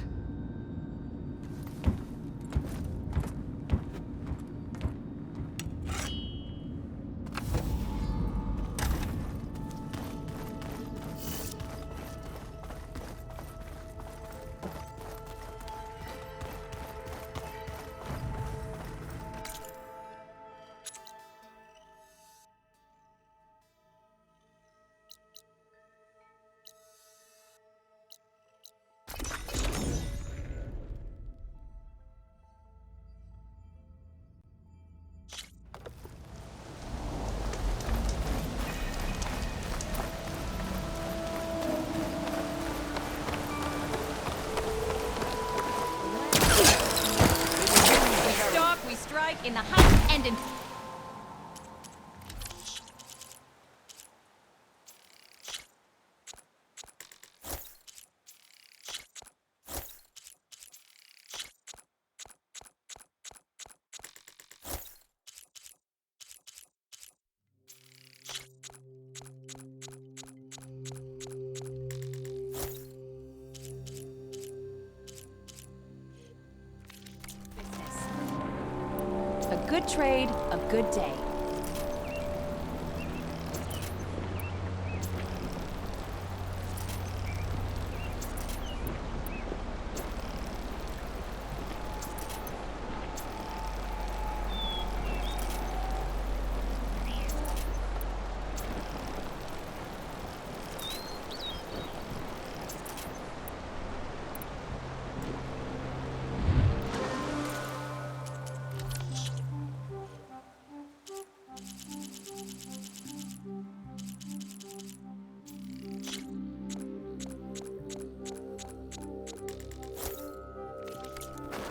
In the height and in... A good trade, a good day.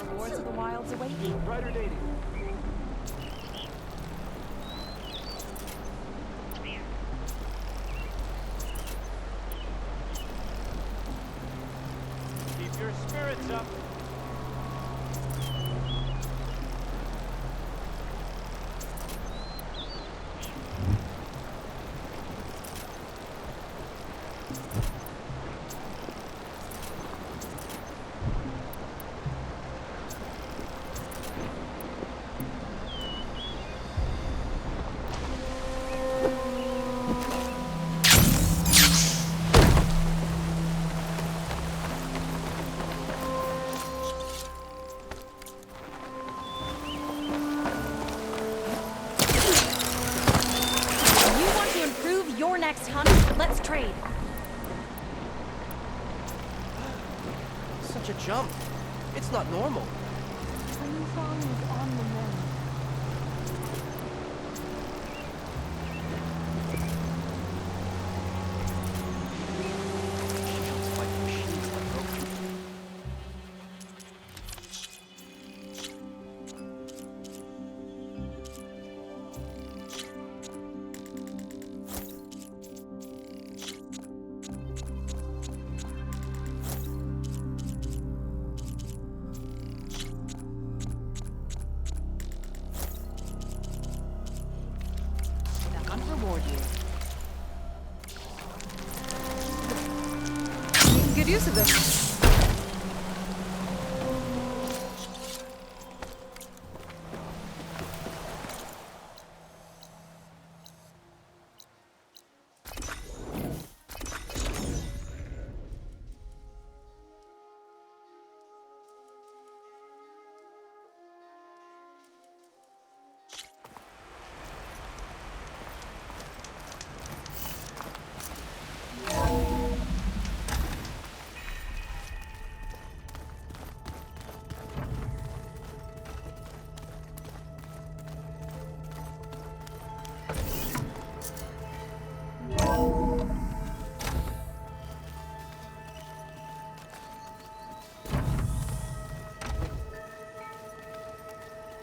Rewards of the wilds await you. Brighter dating. Keep your spirits up. trade. Such a jump. It's not normal. Train song is on the mend. Shields like machines like Goku. The hunt reward you. You can get use of this.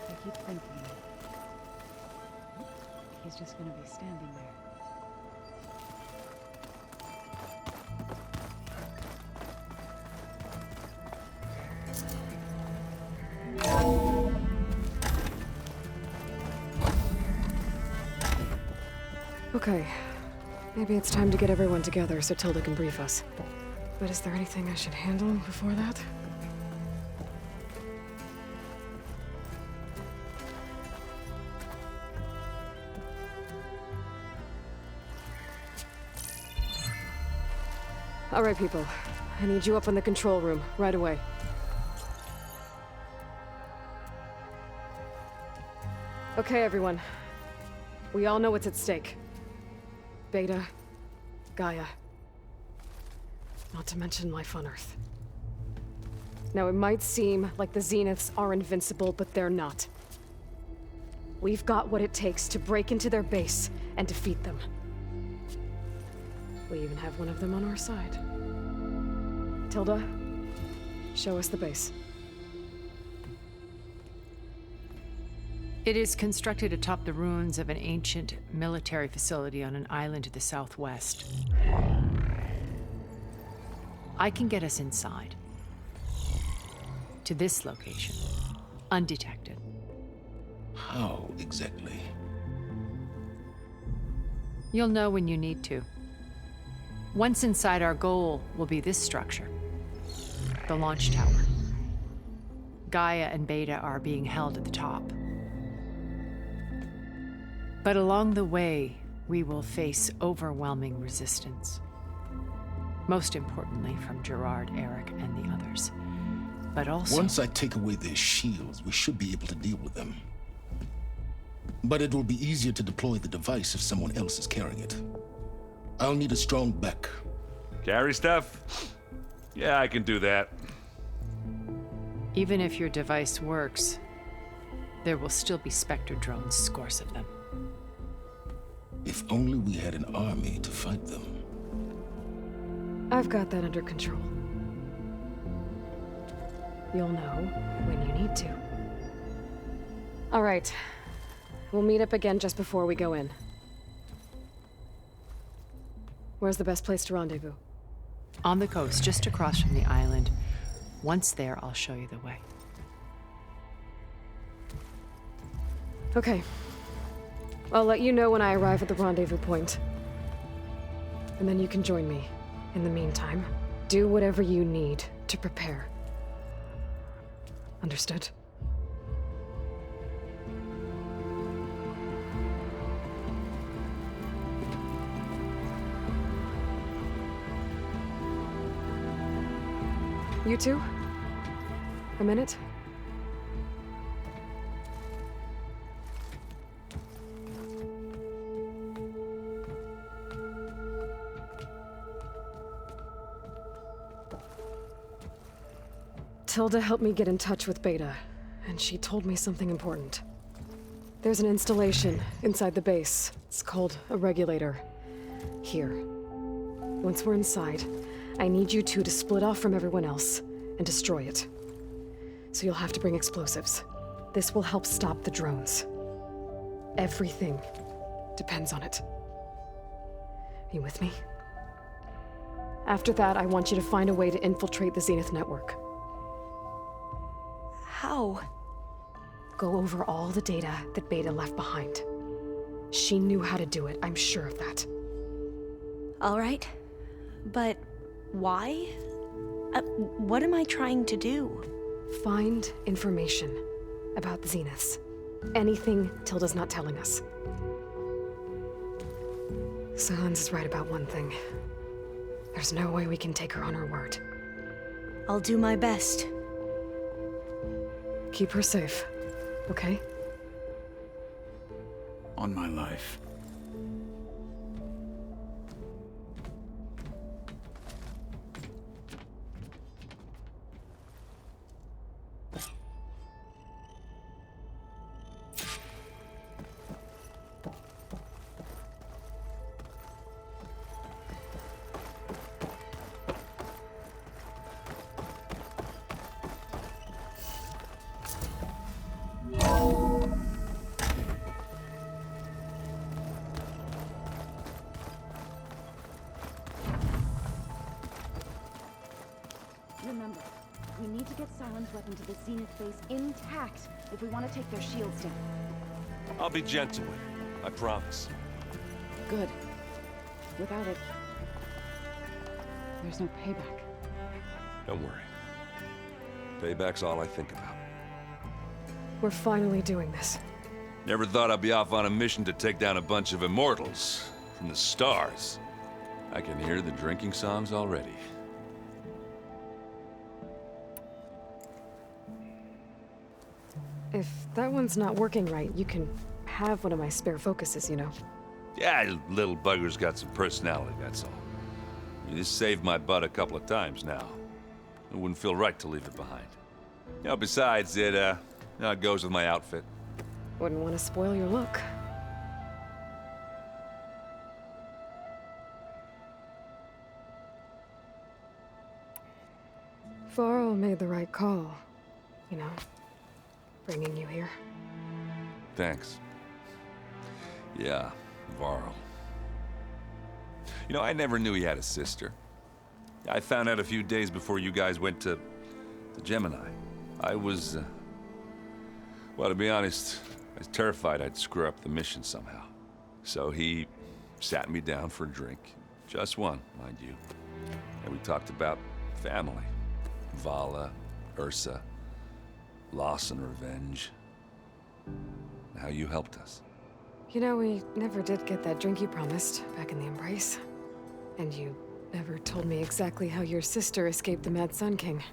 I keep thinking he's just gonna be standing there. Okay. Maybe it's time to get everyone together so Tilda can brief us. But is there anything I should handle before that? All right, people. I need you up in the control room, right away. Okay, everyone. We all know what's at stake. Beta, Gaia. Not to mention life on Earth. Now, it might seem like the Zeniths are invincible, but they're not. We've got what it takes to break into their base and defeat them. We even have one of them on our side. Tilda, show us the base. It is constructed atop the ruins of an ancient military facility on an island to the southwest. I can get us inside. To this location, undetected. How exactly? You'll know when you need to. Once inside, our goal will be this structure. The launch tower. Gaia and Beta are being held at the top. But along the way, we will face overwhelming resistance. Most importantly, from Gerard, Eric, and the others. But also... Once I take away their shields, we should be able to deal with them. But it will be easier to deploy the device if someone else is carrying it. I'll need a strong back. Carry stuff? Yeah, I can do that. Even if your device works, there will still be Spectre drones, scores of them. If only we had an army to fight them. I've got that under control. You'll know when you need to. All right. We'll meet up again just before we go in. Where's the best place to rendezvous? On the coast, just across from the island. Once there, I'll show you the way. Okay. I'll let you know when I arrive at the rendezvous point. And then you can join me. In the meantime, do whatever you need to prepare. Understood? You two? A minute? Tilda helped me get in touch with Beta, and she told me something important. There's an installation inside the base. It's called a regulator. Here. Once we're inside, I need you two to split off from everyone else and destroy it. So you'll have to bring explosives. This will help stop the drones. Everything depends on it. Are you with me? After that, I want you to find a way to infiltrate the Zenith network. How? Go over all the data that Beta left behind. She knew how to do it, I'm sure of that. All right. But why? What am I trying to do? Find information about the Zeniths. Anything Tilda's not telling us. Sylens is right about one thing. There's no way we can take her on her word. I'll do my best. Keep her safe, okay? On my life. Remember, we need to get Sylens' weapon to the Zenith base intact if we want to take their shields down. I'll be gentle with it, I promise. Good. Without it, there's no payback. Don't worry. Payback's all I think about. We're finally doing this. Never thought I'd be off on a mission to take down a bunch of immortals from the stars. I can hear the drinking songs already. If that one's not working right, you can have one of my spare focuses, you know. Yeah, little bugger's got some personality, that's all. You just saved my butt a couple of times now. It wouldn't feel right to leave it behind. You know, besides, it goes with my outfit. Wouldn't want to spoil your look. Varl made the right call, you know, bringing you here. Thanks. Yeah, Varl. You know, I never knew he had a sister. I found out a few days before you guys went to the Gemini. I was, well, to be honest, I was terrified I'd screw up the mission somehow. So he sat me down for a drink. Just one, mind you. And we talked about family. Vala, Ursa, loss and revenge. How you helped us. You know, we never did get that drink you promised back in the Embrace. And you never told me exactly how your sister escaped the Mad Sun King.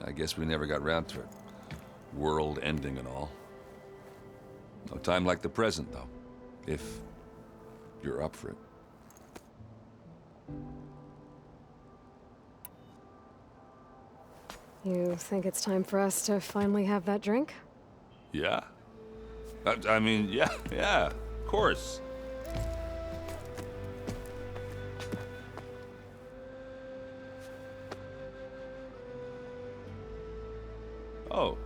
I guess we never got round to it. World ending and all. No time like the present, though. If you're up for it. You think it's time for us to finally have that drink? Yeah? I mean, yeah, of course. Oh.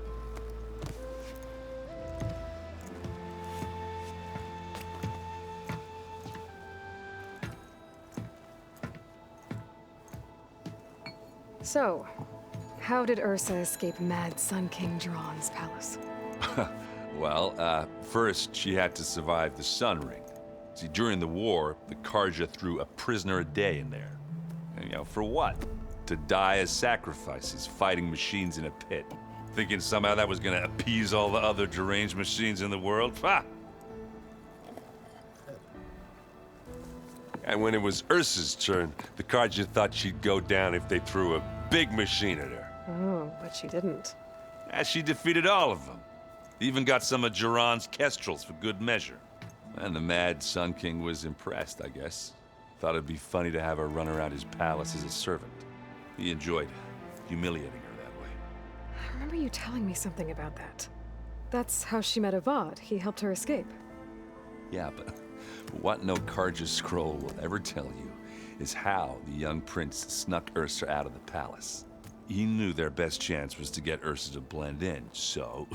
So, how did Ursa escape Mad Sun King Duran's palace? Well, first she had to survive the Sun Ring. See, during the war, the Karja threw a prisoner a day in there. And, you know, for what? To die as sacrifices, fighting machines in a pit. Thinking somehow that was gonna appease all the other deranged machines in the world? Ha! And when it was Ursa's turn, the Karja thought she'd go down if they threw a big machine at her. Oh, but she didn't. Yeah, she defeated all of them. Even got some of Duran's kestrels for good measure. And the Mad Sun King was impressed, I guess. Thought it'd be funny to have her run around his palace as a servant. He enjoyed humiliating her, that I remember you telling me something about that. That's how she met Avad. He helped her escape. Yeah, but what no Carja scroll will ever tell you is how the young prince snuck Ursa out of the palace. He knew their best chance was to get Ursa to blend in, so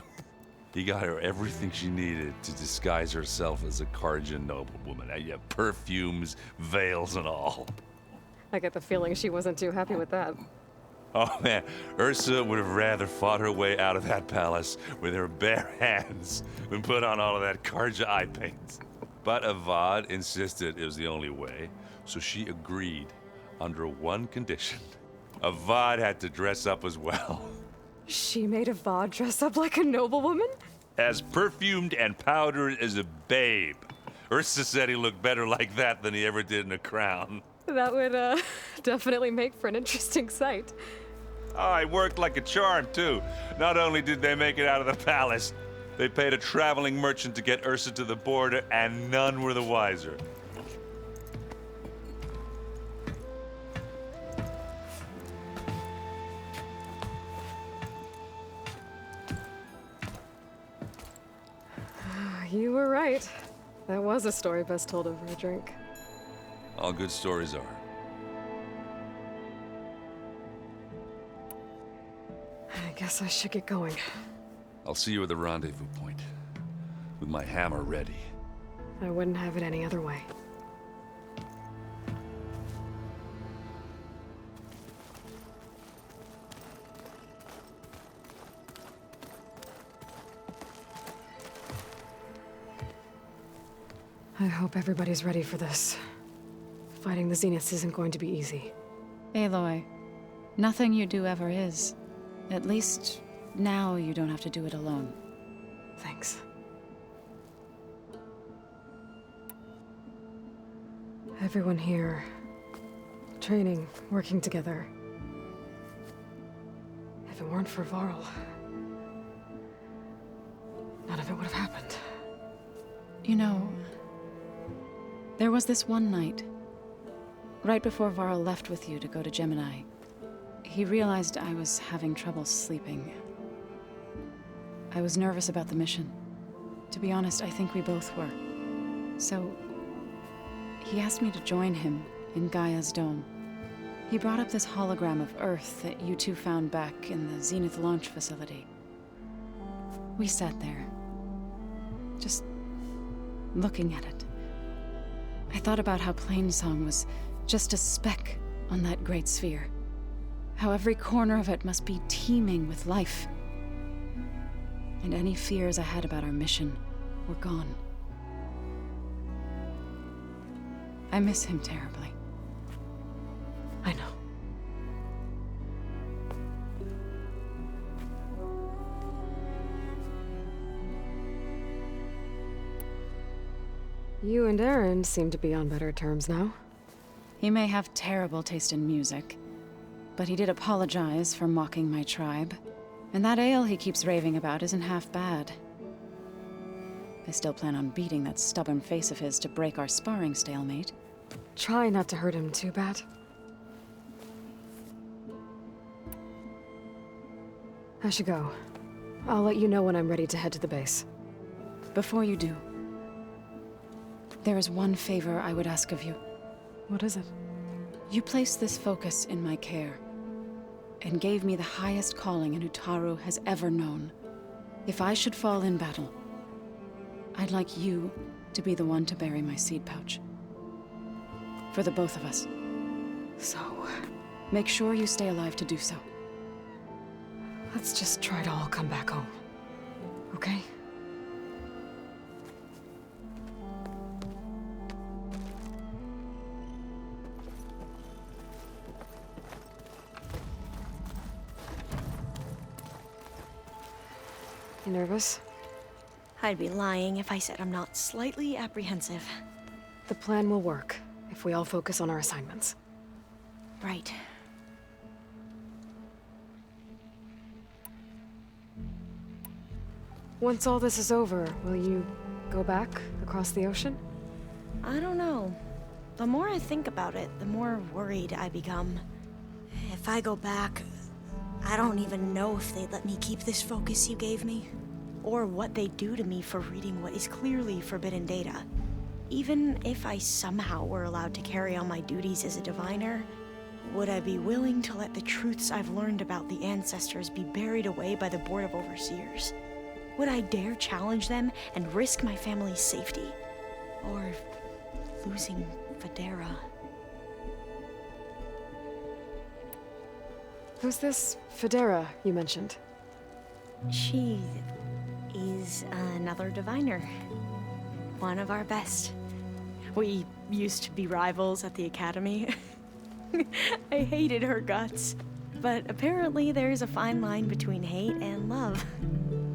he got her everything she needed to disguise herself as a Carja noblewoman. Yeah, perfumes, veils, and all. I get the feeling she wasn't too happy with that. Oh man, Ursa would have rather fought her way out of that palace with her bare hands than put on all of that Carja eye paint. But Avad insisted it was the only way, so she agreed under one condition. Avad had to dress up as well. She made Avad dress up like a noblewoman? As perfumed and powdered as a babe. Ursa said he looked better like that than he ever did in a crown. That would, definitely make for an interesting sight. Oh, it worked like a charm, too. Not only did they make it out of the palace, they paid a traveling merchant to get Ursa to the border, and none were the wiser. You were right. That was a story best told over a drink. All good stories are. I guess I should get going. I'll see you at the rendezvous point, with my hammer ready. I wouldn't have it any other way. I hope everybody's ready for this. Fighting the Zeniths isn't going to be easy. Aloy, nothing you do ever is. At least, now you don't have to do it alone. Thanks. Everyone here, training, working together. If it weren't for Varl, none of it would have happened. You know, there was this one night, right before Varl left with you to go to Gemini. He realized I was having trouble sleeping. I was nervous about the mission. To be honest, I think we both were. So, he asked me to join him in Gaia's dome. He brought up this hologram of Earth that you two found back in the Zenith launch facility. We sat there, just looking at it. I thought about how Plainsong was just a speck on that great sphere. How every corner of it must be teeming with life. And any fears I had about our mission were gone. I miss him terribly. I know. You and Aaron seem to be on better terms now. He may have terrible taste in music, but he did apologize for mocking my tribe. And that ale he keeps raving about isn't half bad. I still plan on beating that stubborn face of his to break our sparring stalemate. Try not to hurt him too bad. I should go. I'll let you know when I'm ready to head to the base. Before you do, there is one favor I would ask of you. What is it? You placed this focus in my care, and gave me the highest calling an Utaru has ever known. If I should fall in battle, I'd like you to be the one to bury my seed pouch. For the both of us. So, make sure you stay alive to do so. Let's just try to all come back home. Okay? You nervous? I'd be lying if I said I'm not slightly apprehensive. The plan will work if we all focus on our assignments. Right. Once all this is over, will you go back across the ocean? I don't know. The more I think about it, the more worried I become. If I go back, I don't even know if they'd let me keep this focus you gave me, or what they'd do to me for reading what is clearly forbidden data. Even if I somehow were allowed to carry on my duties as a diviner, would I be willing to let the truths I've learned about the ancestors be buried away by the Board of Overseers? Would I dare challenge them and risk my family's safety? Or losing Federa? Who's this Federa you mentioned? She is another diviner. One of our best. We used to be rivals at the academy. I hated her guts. But apparently there's a fine line between hate and love.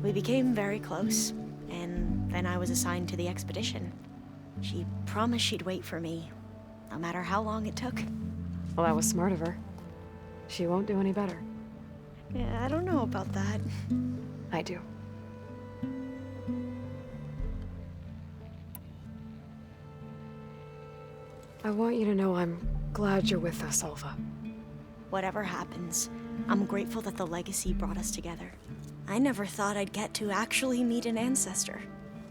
We became very close, and then I was assigned to the expedition. She promised she'd wait for me, no matter how long it took. Well, that was smart of her. She won't do any better. Yeah, I don't know about that. I do. I want you to know I'm glad you're with us, Alva. Whatever happens, I'm grateful that the legacy brought us together. I never thought I'd get to actually meet an ancestor.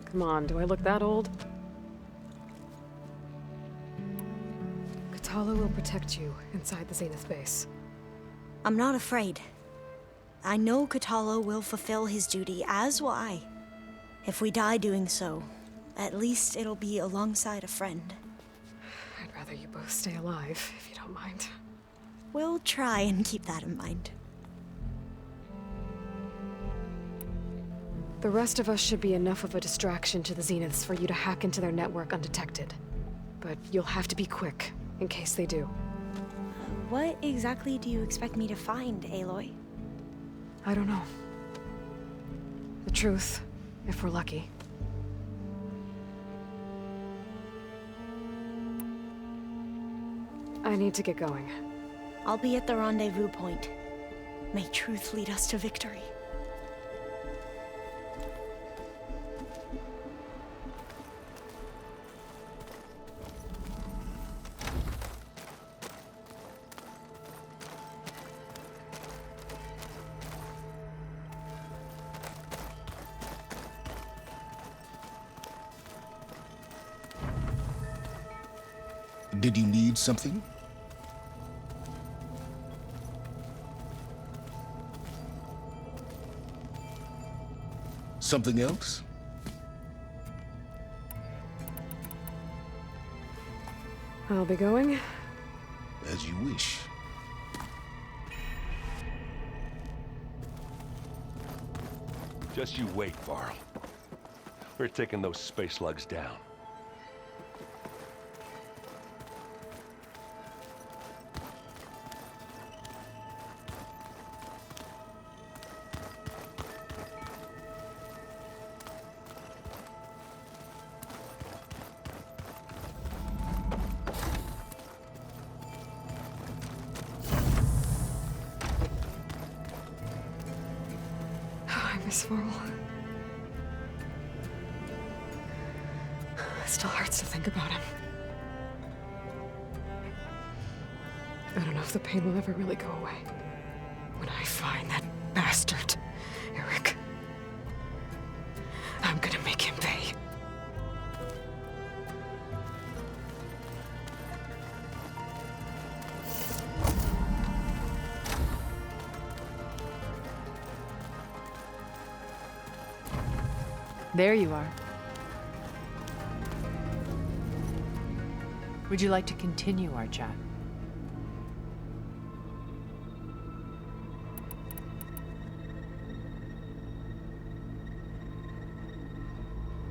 Come on, do I look that old? Katala will protect you inside the Zenith base. I'm not afraid. I know Katala will fulfill his duty, as will I. If we die doing so, at least it'll be alongside a friend. I'd rather you both stay alive, if you don't mind. We'll try and keep that in mind. The rest of us should be enough of a distraction to the Zeniths for you to hack into their network undetected. But you'll have to be quick, in case they do. What exactly do you expect me to find, Aloy? I don't know. The truth, if we're lucky. I need to get going. I'll be at the rendezvous point. May truth lead us to victory. Did you need something? Something else? I'll be going. As you wish. Just you wait, Varl. We're taking those space slugs down. Miss Varl. It still hurts to think about him. I don't know if the pain will ever really go away. When I find that bastard, Eric, I'm gonna make him pay. There you are. Would you like to continue our chat?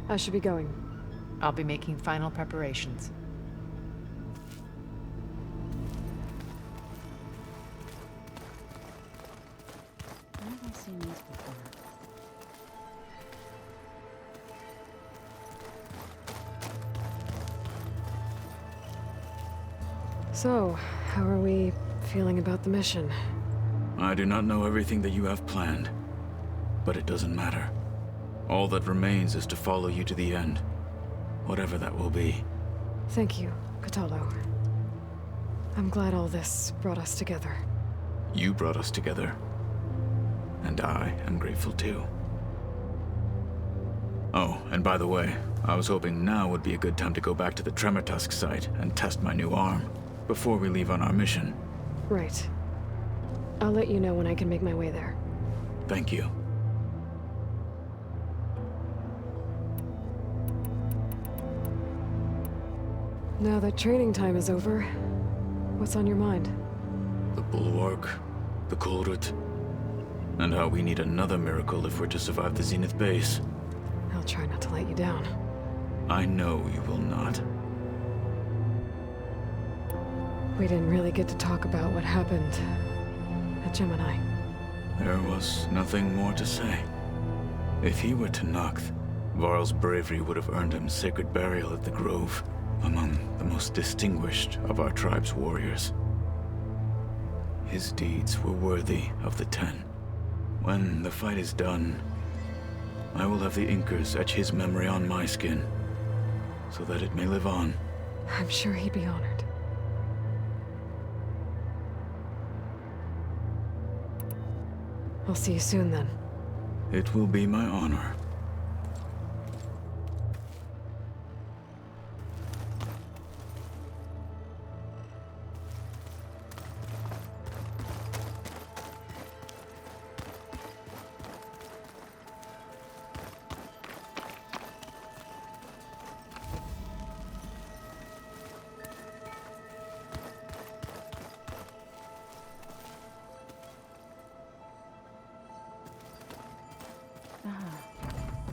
I should be going. I'll be making final preparations. Where have I seen these before? So, how are we feeling about the mission? I do not know everything that you have planned, but it doesn't matter. All that remains is to follow you to the end, whatever that will be. Thank you, Katalo. I'm glad all this brought us together. You brought us together. and I am grateful too. Oh, and by the way, I was hoping now would be a good time to go back to the Tremor Tusk site and test my new arm before we leave on our mission. Right. I'll let you know when I can make my way there. Thank you. Now that training time is over, what's on your mind? The Bulwark, the Kulrut, and how we need another miracle if we're to survive the Zenith base. I'll try not to let you down. I know you will not. We didn't really get to talk about what happened at Gemini. There was nothing more to say. If he were to Noct, Varl's bravery would have earned him sacred burial at the Grove, among the most distinguished of our tribe's warriors. His deeds were worthy of the Ten. When the fight is done, I will have the Inkers etch his memory on my skin, so that it may live on. I'm sure he'd be honored. I'll see you soon, then. It will be my honor.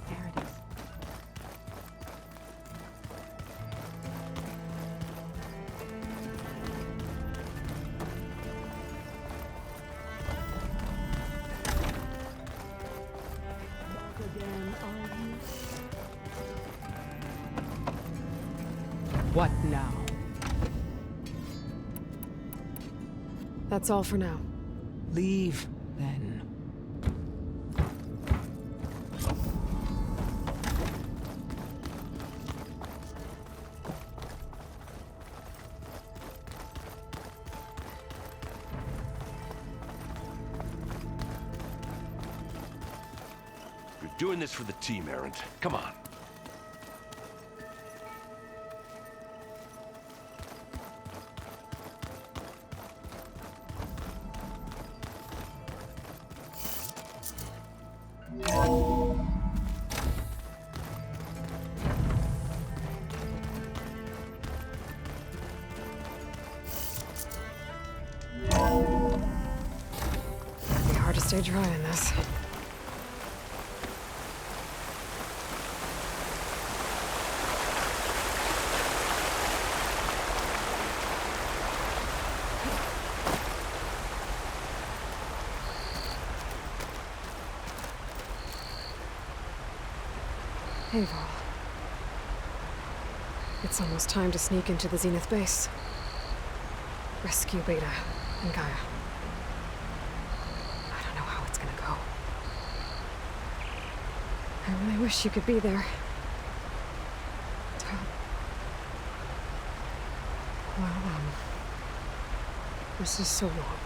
There it is. What now? That's all for now. Leave, then. We're doing this for the team, Errant. Come on. It'll be hard to stay dry in this. Hey, Val. It's almost time to sneak into the Zenith base. Rescue Beta and Gaia. I don't know how it's gonna go. I really wish you could be there. Well, this is so long.